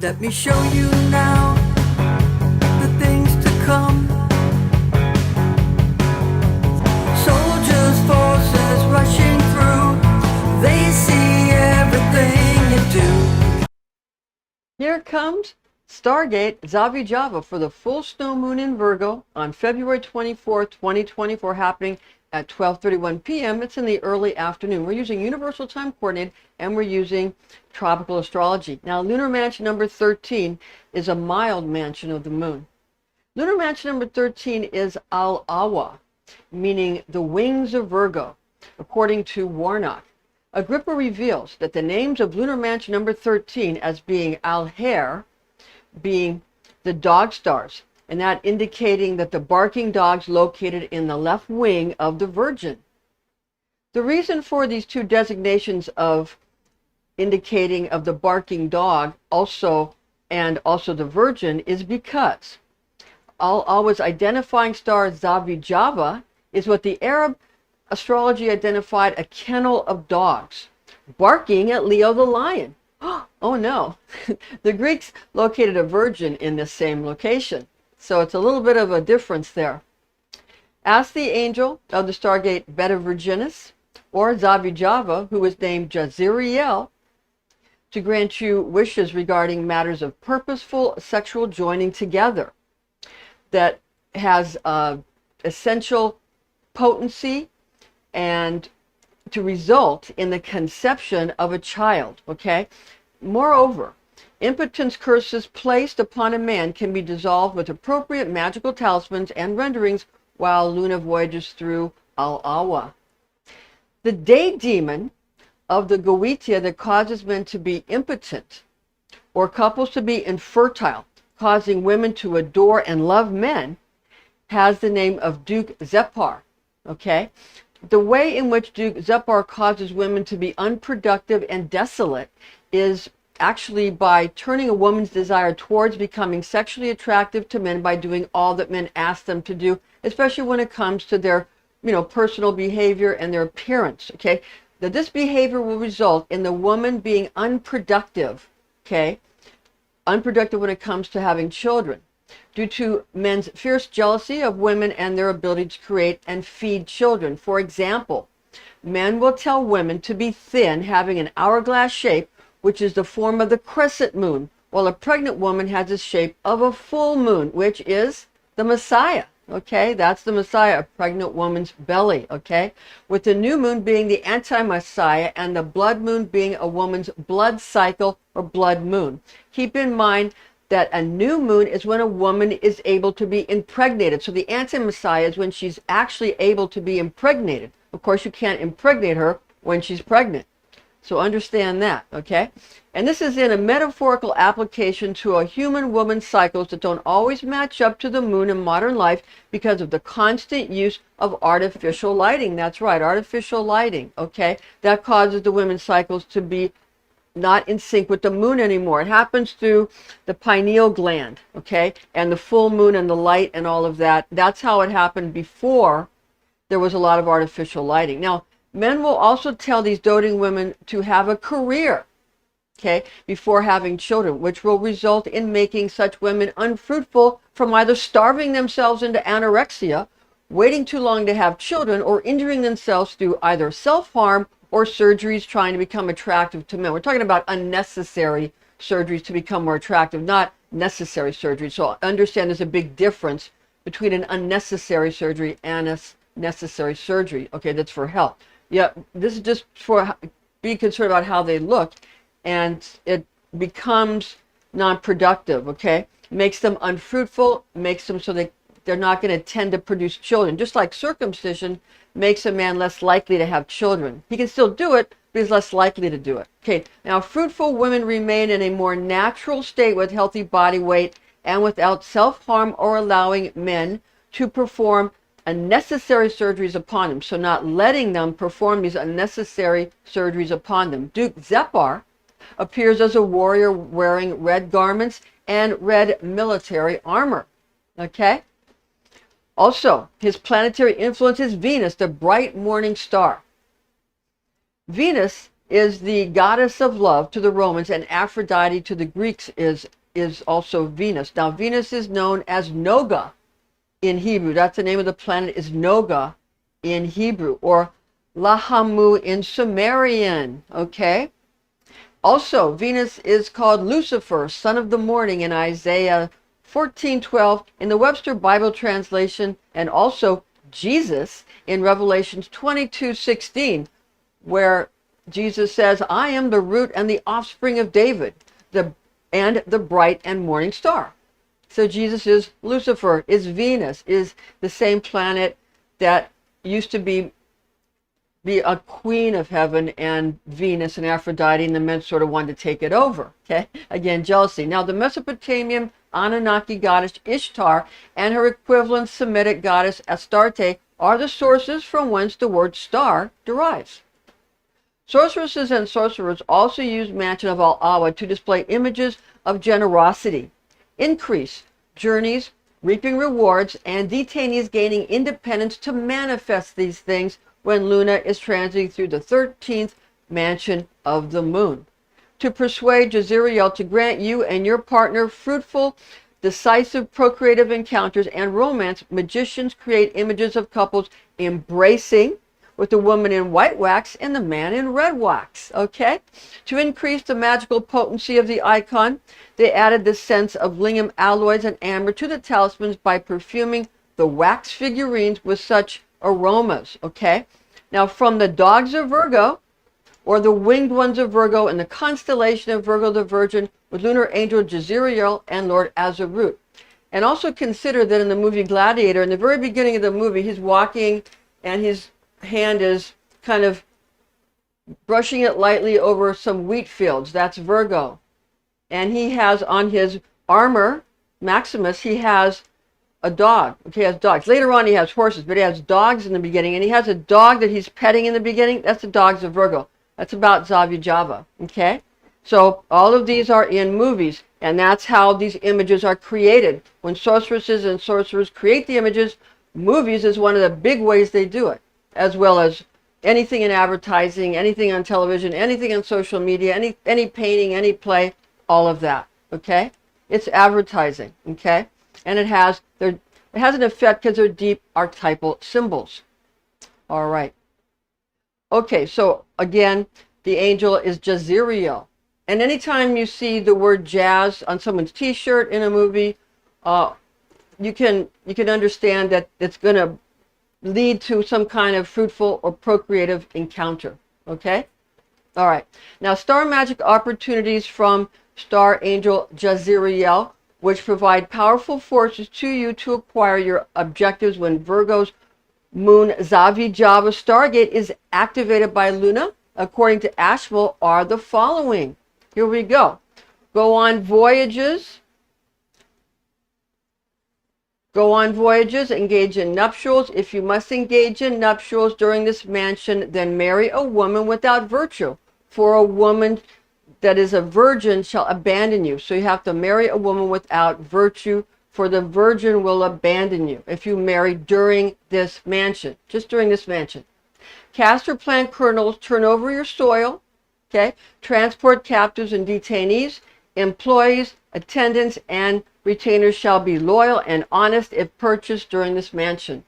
Let me show you now the things to come. Soldiers, forces rushing through. They see everything you do. Here comes Stargate Zavijava for the full snow moon in Virgo on February 24th, 2024, happening at 12:31 p.m. It's in the early afternoon. We're using Universal Time Coordinate and we're using tropical astrology. Now, Lunar Mansion number 13 is a mild mansion of the moon. Lunar Mansion number 13 is Al-Awa, meaning the wings of Virgo, according to Warnock. Agrippa reveals that the names of Lunar Mansion number 13 as being Al-Her, being the dog stars, and that indicating that the barking dogs located in the left wing of the Virgin. The reason for these two designations of indicating of the barking dog and also the Virgin is because Al-Awa's identifying star Zavijava is what the Arab astrology identified a kennel of dogs barking at Leo the lion. Oh no, the Greeks located a virgin in this same location. So it's a little bit of a difference there. Ask the angel of the Stargate Beta Virginis or Zavijava, who is named Jezreel, to grant you wishes regarding matters of purposeful sexual joining together that has essential potency and to result in the conception of a child, okay? Moreover, impotence curses placed upon a man can be dissolved with appropriate magical talismans and renderings while Luna voyages through Al-Awa. The day demon of the Goetia that causes men to be impotent or couples to be infertile, causing women to adore and love men, has the name of Duke Zepar, okay? The way in which Duke Zepar causes women to be unproductive and desolate is actually by turning a woman's desire towards becoming sexually attractive to men by doing all that men ask them to do, especially when it comes to their, personal behavior and their appearance, okay? That this behavior will result in the woman being unproductive, okay? Unproductive when it comes to having children, due to men's fierce jealousy of women and their ability to create and feed children. For example, men will tell women to be thin, having an hourglass shape, which is the form of the crescent moon, while a pregnant woman has the shape of a full moon, which is the Messiah, okay? That's the Messiah, a pregnant woman's belly, okay? With the new moon being the anti-Messiah and the blood moon being a woman's blood cycle or blood moon. Keep in mind that a new moon is when a woman is able to be impregnated. So the anti-Messiah is when she's actually able to be impregnated. Of course, you can't impregnate her when she's pregnant. So understand that, okay? And this is in a metaphorical application to a human woman's cycles that don't always match up to the moon in modern life because of the constant use of artificial lighting. That's right, artificial lighting, okay? That causes the women's cycles to be not in sync with the moon anymore. It happens through the pineal gland, okay? And the full moon and the light and all of that. That's how it happened before there was a lot of artificial lighting. Now, men will also tell these doting women to have a career, okay, before having children, which will result in making such women unfruitful from either starving themselves into anorexia, waiting too long to have children, or injuring themselves through either self-harm or surgeries trying to become attractive to men. We're talking about unnecessary surgeries to become more attractive, not necessary surgery. So understand there's a big difference between an unnecessary surgery and a necessary surgery, okay, that's for health. Yeah, this is just for being concerned about how they look, and it becomes non-productive, okay? Makes them unfruitful, makes them so they're not going to tend to produce children. Just like circumcision makes a man less likely to have children. He can still do it, but he's less likely to do it. Okay, now fruitful women remain in a more natural state with healthy body weight and without self-harm or allowing men to perform unnecessary surgeries upon them, so not letting them perform these unnecessary surgeries upon them. Duke Zepar appears as a warrior wearing red garments and red military armor, okay? Also, his planetary influence is Venus, the bright morning star. Venus is the goddess of love to the Romans, and Aphrodite to the Greeks is also Venus. Now, Venus is known as Noga in Hebrew. That's the name of the planet, is Noga in Hebrew, or Lahamu in Sumerian, okay? Also, Venus is called Lucifer, son of the morning, in Isaiah 14:12 in the Webster Bible translation, and also Jesus in Revelations 22:16, where Jesus says, I am the root and the offspring of David, and the bright and morning star. So Jesus is Lucifer, is Venus, is the same planet that used to be a queen of heaven, and Venus and Aphrodite, and the men sort of wanted to take it over. Okay, again, jealousy. Now, the Mesopotamian Anunnaki goddess Ishtar and her equivalent Semitic goddess Astarte are the sources from whence the word star derives. Sorceresses and sorcerers also use Mansion of Al-Awa to display images of generosity, increase, journeys, reaping rewards, and detainees gaining independence to manifest these things when Luna is transiting through the 13th mansion of the moon. To persuade Jezreel to grant you and your partner fruitful, decisive, procreative encounters and romance, magicians create images of couples embracing, with the woman in white wax and the man in red wax, okay? To increase the magical potency of the icon, they added the sense of lingam alloys and amber to the talismans by perfuming the wax figurines with such aromas, okay? Now, from the dogs of Virgo, or the winged ones of Virgo, and the constellation of Virgo the Virgin, with lunar angel Jezreel and Lord Azarut. And also consider that in the movie Gladiator, in the very beginning of the movie, he's walking and his hand is kind of brushing it lightly over some wheat fields. That's Virgo. And he has on his armor, Maximus, he has a dog. Okay, he has dogs. Later on he has horses, but he has dogs in the beginning, and he has a dog that he's petting in the beginning. That's the dogs of Virgo. That's about Zavijava, okay? So all of these are in movies, and that's how these images are created. When sorceresses and sorcerers create the images, movies is one of the big ways they do it, as well as anything in advertising, anything on television, anything on social media, any painting, any play, all of that, okay? It's advertising, okay? And it has an effect because they're deep archetypal symbols. All right. Okay, so again, the angel is Jezreel. And anytime you see the word jazz on someone's t-shirt in a movie, you can understand that it's going to lead to some kind of fruitful or procreative encounter. Okay? All right. Now, star magic opportunities from star angel Jezreel, which provide powerful forces to you to acquire your objectives when Virgo's moon Zavijava Stargate is activated by Luna, according to Asheville, are the following. Here we go. Go on voyages. Go on voyages, engage in nuptials. If you must engage in nuptials during this mansion, then marry a woman without virtue. For a woman that is a virgin shall abandon you. So you have to marry a woman without virtue, for the virgin will abandon you if you marry during this mansion, just during this mansion. Cast or plant kernels, turn over your soil, okay? Transport captives and detainees. Employees, attendants, and retainers shall be loyal and honest if purchased during this mansion.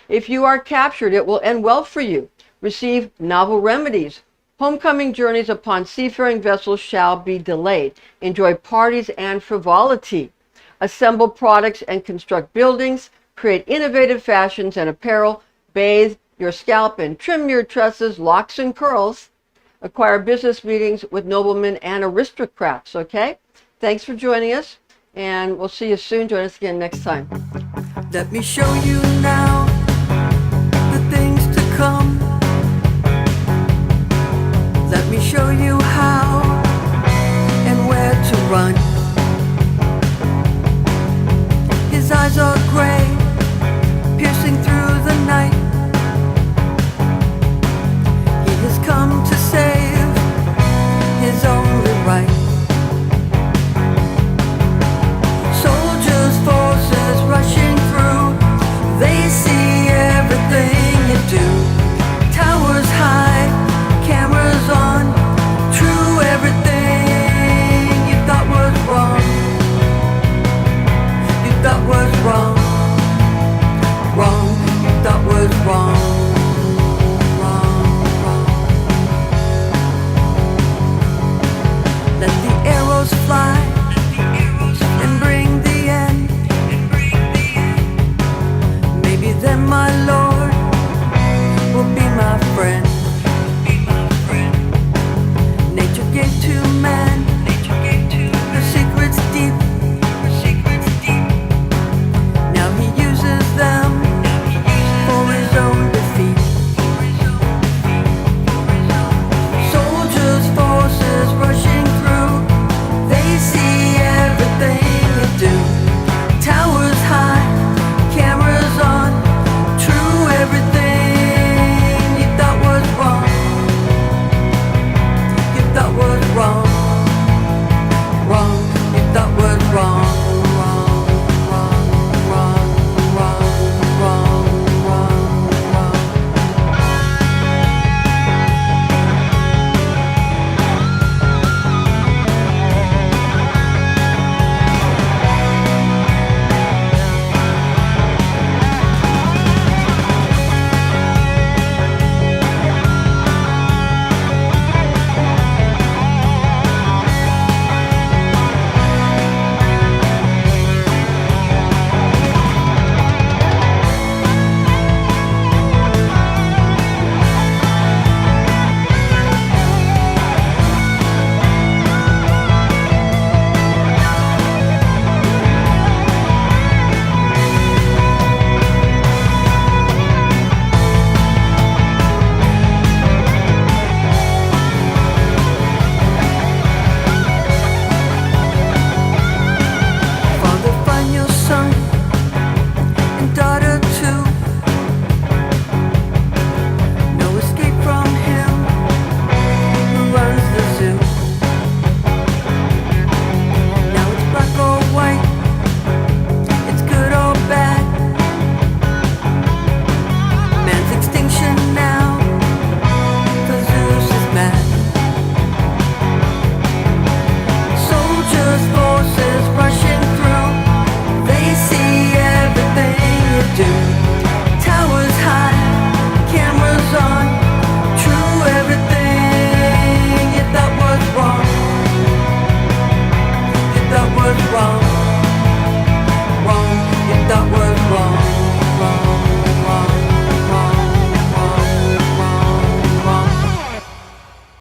If you are captured, it will end well for you. Receive novel remedies. Homecoming journeys upon seafaring vessels shall be delayed. Enjoy parties and frivolity. Assemble products and construct buildings. Create innovative fashions and apparel. Bathe your scalp and trim your tresses, locks and curls. Acquire business meetings with noblemen and aristocrats, okay? Thanks for joining us, and we'll see you soon. Join us again next time. Let me show you now the things to come. Let me show you how and where to run.